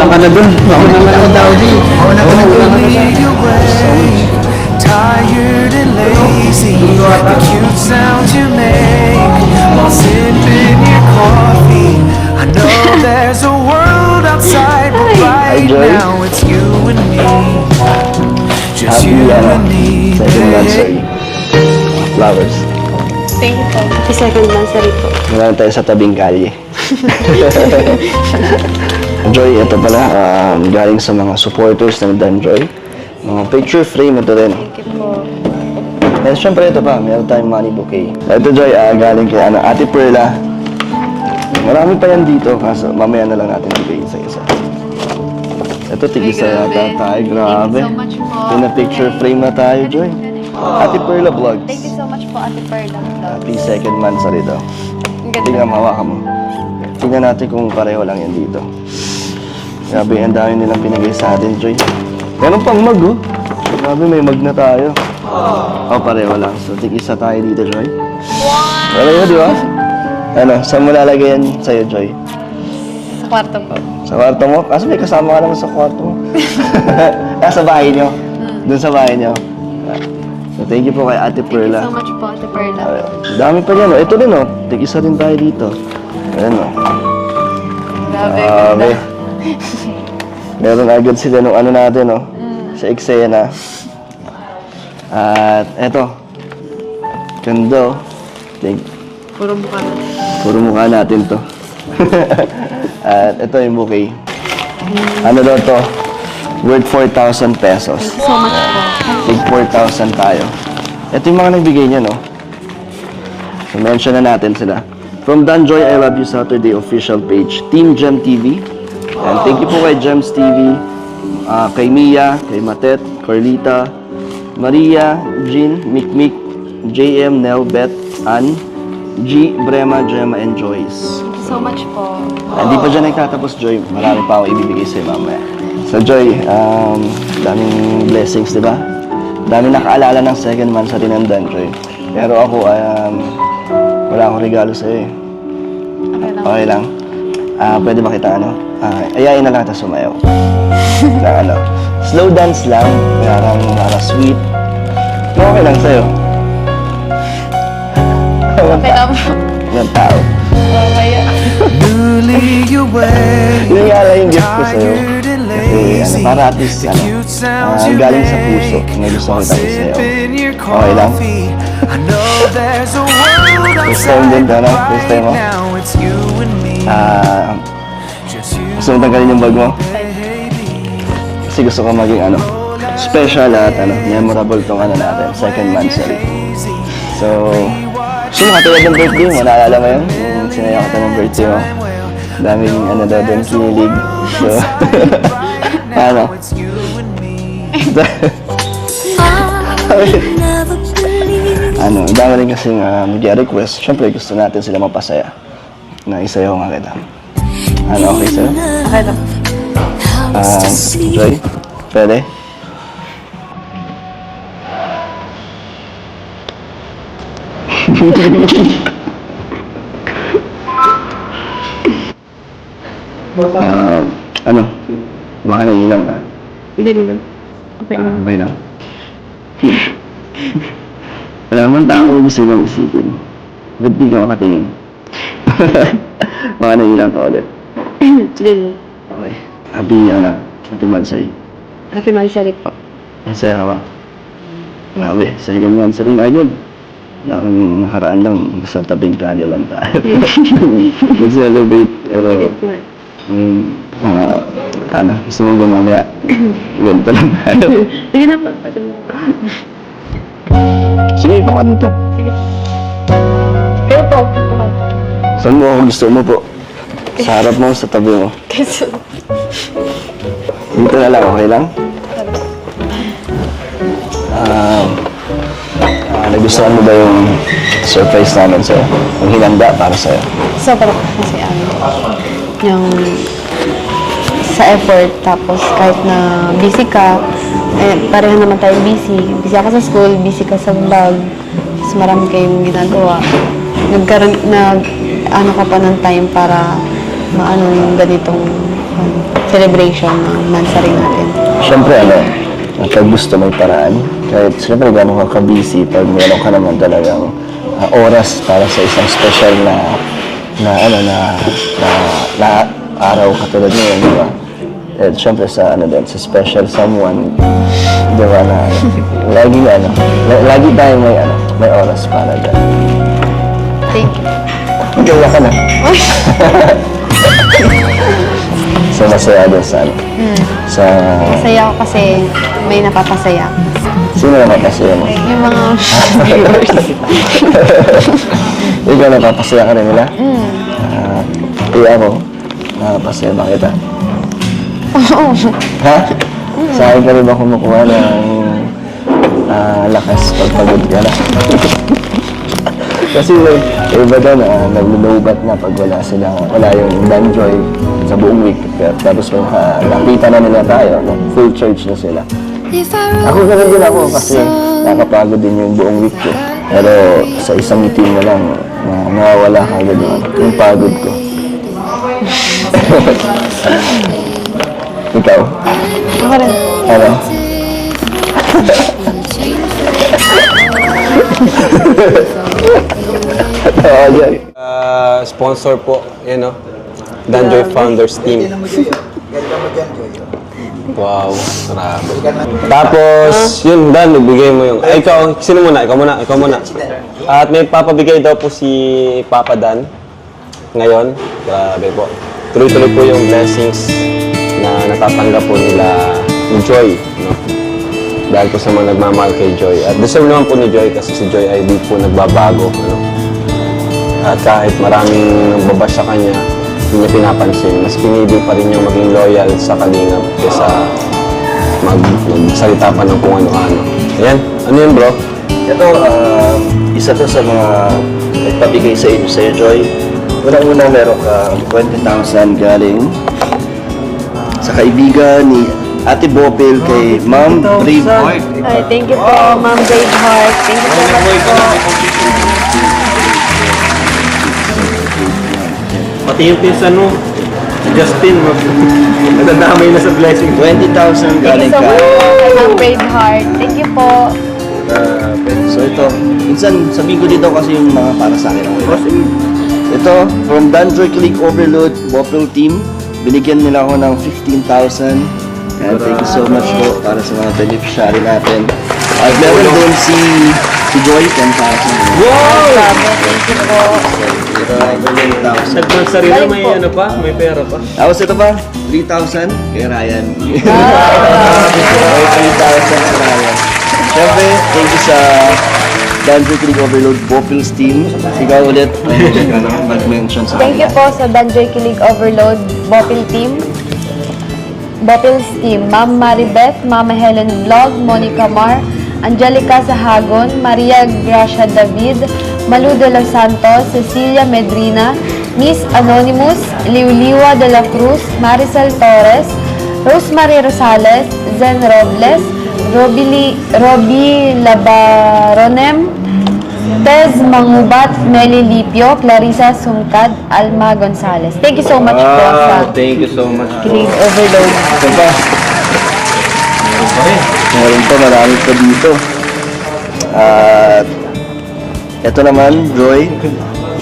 Mauna ka na dun. Mauna ka na daw di. Mauna ka na dun. Tired and lazy, the cute sounds you make while sipping your coffee. I know there's a world outside, but right now it's you and me. Just you and me, Second babe. answer. Flowers. Thank you po. Happy second monthsary po. Ngayon tayo sa tabing kalye. Joy, ito pala, galing sa mga supporters ng Danjoy. Mga picture frame ito rin. Thank you po. And syempre ito pa, meron tayong money bouquet. Ito Joy, galing kay Ate Perla. Marami pa yan dito, kaso mamaya na lang natin ibigay isa-isa. Ito, tig-isa yata tayo, grabe. Thank you so much po. Pina-picture frame na tayo, Joy. Ate Perla Vlogs. Thank you so much po, Ate Perla. Happy second monthsary daw. Ang ganda. Tingnan, hawakan mo. Tingnan natin kung pareho lang yan dito. Grabe, ang dami nilang pinigay sa atin, Joy. Meron pang mag, oh. Grabe, may mag na tayo. Oh, pareho lang. So, tig-isa tayo dito, Joy. Wow! Pareho, di ba? Ano, saan mo lalagay yan sa'yo, Joy? Sa kwarto po. Sa kwarto mo? Kaso may kasama ka naman sa kwarto mo. Sa bahay niyo? Doon sa bahay niyo? So, thank you po kay Ate Thank you Perla. so much po, Ate Perla. Dami pa yan, oh. Ito din, oh. Tig-isa din tayo dito. Ayan, oh. Grabe, Grabe. ganda. Meron agad sila nung ano natin, no? Sa eksena. At eto. Ganda, oh. Puro mukha na. Puro mukha natin to. At ito yung bouquet. Ano daw to? Worth 4,000 pesos. Thank you so much po. Tig 4,000 tayo. Ito yung mga nagbigay niya, no? So, mention na natin sila. From Danjoy I Love You Saturday official page, Team Gem TV. And thank you po kay Gems TV, kay Mia, kay Matet, Carlita, Maria, Jean, Mikmik, JM, Nel, Beth, Ann, G, Brema, Gemma, and Joyce. Thank you so much po. Hindi pa dyan nagtatapos, Joy. Marami pa ako ibibigay sa'yo mamaya. So, Joy, daming blessings, di ba? Daming nakaalala ng second monthsary ng Danjoy. Pero ako, wala akong regalo sa'yo eh. Okay lang. Okay lang? Pwede ba kita ayayin na lang ito sumayaw. Na slow dance lang, para sweet. Okay lang sa'yo. Okay lang po. Ng tao. Mamaya. Newly awake, Yun nga lang yung gift ko sa'yo. tired and Kasi lazy, para at least, the cute sounds you galing sa puso. make May gusto ko while tayo sa'yo. sipping your Okay lang? coffee. I know there's a world First time din outside, to, but First time mo? right now it's you and me. Just you, Gusto mo tanggalin yung bag mo? baby. Kasi gusto ko maging special at memorable tong natin, second monthsary. So, gusto mo katulad ng birthday mo, naalala mo yun? Yung sinaya ka ng birthday mo. Daming daw doon, kinilig. So, It's you and me. ang dami rin kasing mag-request. Siyempre, gusto natin sila mapasaya. Na isayaw nga kita. Okay sa'yo? Okay lang. Joy? Pwede? Baka naiilang ka? Hindi naman. Okay lang. Okay lang. Wala naman tao gusto ibang isipin. Ba't di ka makatingin? Baka naiilang ka ulit. Sige. Okay. Happy monthsary. Happy monthsary po. Masaya ka ba? Grabe, second monthsary na yun. Ang nakaraan lang, sa tabing kanyo lang tayo. Mag-celebrate. Pero, gusto mo ba mamaya? Ganito lang tayo. Sige na po. Sige, ikaw ka dito. Sige. Kayo po. Saan mo ako gusto mo po? Sa harap mo, sa tabi mo. Kasi... Dito na lang, okay lang? Nagustuhan mo ba yung surprise namin sa'yo? Yung hinanda para sa'yo? Sobrang kasi yung sa effort, tapos kahit na busy ka, pareho naman tayo busy. Busy ako sa school, busy ka sa vlog, tapos marami kayong ginagawa. Ano ka pa ng time para maano yung ganitong celebration ng mansari natin. Siyempre, pag gusto may paraan. Kahit siyempre gano'n ka busy pag meron ka naman talagang oras para sa isang special na araw katulad ngayon, di ba? At siyempre sa sa special someone, di ba, na lagi tayo may oras para dyan. Thank you. Magawa ka na. So, masaya din sa sa... Masaya ako kasi may napapasaya. Sino na napapasaya mo? Yung mga viewers. Ikaw napapasaya ka rin nila? Ako, napapasaya ba kita? Ha? Sa akin ka rin ba kumukuha ng lakas pagpagod ka na? Kasi iba doon, naglulubat na pag wala yung Danjoy sa buong week. Tapos nakita na nila tayo, full church na sila. Ako ganun din ako kasi nakapagod din yung buong week ko. Pero sa isang meeting na lang, nawawala ka agad yung pagod ko. Ikaw? Ako rin. Ano? Sponsor po, yan o. Danjoy Founders Team. Wow, grabe. Tapos, yun, Dan, nagbigay mo yung... Ay, ikaw, sino muna? Ikaw muna. At may papabigay daw po si Papa Dan ngayon. Grabe po. Tuloy-tuloy po yung blessings na natatanggap po nila ni Joy, no? Dahil po sa mga nagmamahal kay Joy. At deserve naman po ni Joy kasi si Joy ay di po nagbabago, ano? At kahit maraming nagbabash sa kanya, hindi niya pinapansin. Mas pinili pa rin niyang maging loyal sa Kalingap kaysa magsalita pa ng kung ano-ano. Ayan. Ano yun, bro? Ito, isa to sa mga nagpabigay sa inyo, sa'yo, Joy. Unang-una meron ka 20,000 galing sa kaibigan ni Ate Bopel kay Ma'am Braveheart. Ay, thank you po, Ma'am Braveheart. Thank you so much po. Pati yung pinsan mo, Justin, nadadamay na sa blessing. 20,000 Thank galing you so ka. much po kay Ma'am Braveheart. Thank you po. So ito, minsan sabihin ko dito kasi yung mga para sa akin. Ito, from Danjoy Click Overload Bopel Team, binigyan nila ako ng 15,000. And thank you so much po para sa mga beneficiary natin. At meron din si Joy, 10,000. Wow! Grabe, thank you po. 20,000. Nagmansari na may ano pa, may pera pa. Tapos ito pa, 3,000 kay Ryan. May 3,000 kay Ryan. Siyempre, thank you sa Danjoy Click Overload Bopel's team. Ikaw ulit, mag-mention sa Thank you po sa Danjoy Kilig Overload Bopil Team. Bopil's Team, Ma'am Maribeth, Mama Helen Vlog, Monica Mar, Angelica Sahagon, Maria Gracia David, Malu de los Santos, Cecilia Medrina, Miss Anonymous, Liuliwa de la Cruz, Maricel Torres, Rosemary Rosales, Zen Robles, Roby Labaronem, Tez Mangubat, Meli Lipio, Clarissa Sungkad, Alma Gonzalez. Thank you so much po sa Thank you so much. Kilig Overload. Ito pa. Meron pa, marami pa dito. At ito naman, Joy,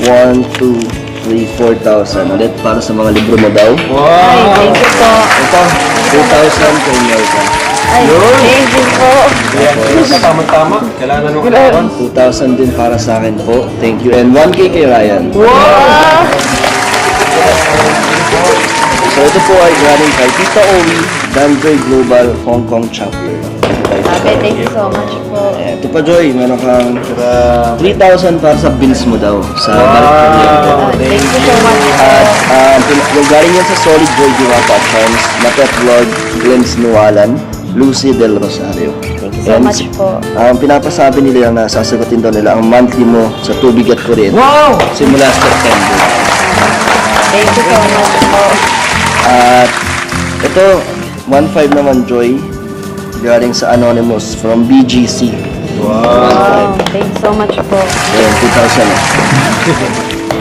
1, 2, 3, 4,000. Ulit para sa mga libro mo daw. Ay, thank you po. Ito, 2,000 kay Melka. Ay, thank you po. Tama-tama. Kailangan nung kailangan. 2,000 din para sa akin po. Thank you. And 1K kay Ryan. Wow! So ito po ay galing kay Tita Owi, Danjoy Global Hong Kong Chapter. Sabi, thank you so much po. Ito pa, Joy, meron kang 3,000 para sa bills mo daw sa balik ko. Thank you so much po. At yung galing yan sa Solid Joy Diwata Charms, Lapet Vlog, Glens Nuwalan, Lucy Del Rosario. Thank you so much po. Pinapasabi nila na sasagutin daw nila ang monthly mo sa tubig at kuryente. Wow! Simula September. Thank you so much po. At ito, 1,500 naman, Joy, galing sa Anonymous from BGC. Wow, thank you so much po. Ayan, 2,000.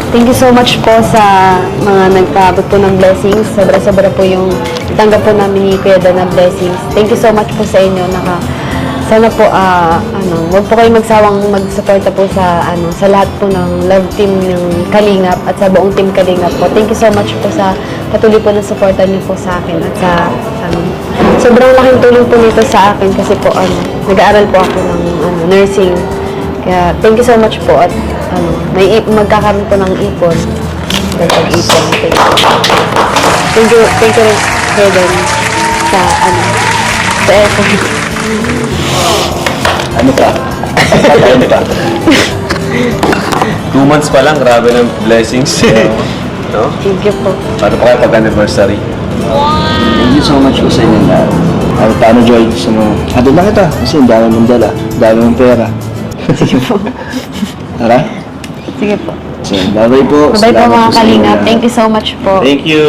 Thank you so much po sa mga nagpaabot po ng blessings. Sobra-sobra po yung tanggap po namin ni Kuya Dan na blessings. Thank you so much po sa inyo. Sana po, wag po kayo magsawang magsuporta po sa lahat po ng love team ng Kalingap at sa buong team Kalingap po. Thank you so much po sa patuloy po na suporta niyo po sa akin at sa sobrang laking tulong po nito sa akin kasi po nag-aaral po ako ng nursing. Kaya thank you so much po at magkakaroon po ng ipon. Dagdag-ipon. Thank you rin Kuya Dan sa effort. Ano pa? Ano pa? 2 months pa lang, grabe ng blessings. No? Thank you po. Paano pa kayo pag-anniversary? Thank you so much po sa inyo na. Paano, Joy? Gusto mo? Hatid lang kita kasi ang dami mong dala. Dami mong pera. Sige po. Tara? Sige po. So, bye-bye po. Bye po Salamat mga po sa inyo Kalingap. na- Thank you so much po. Thank you!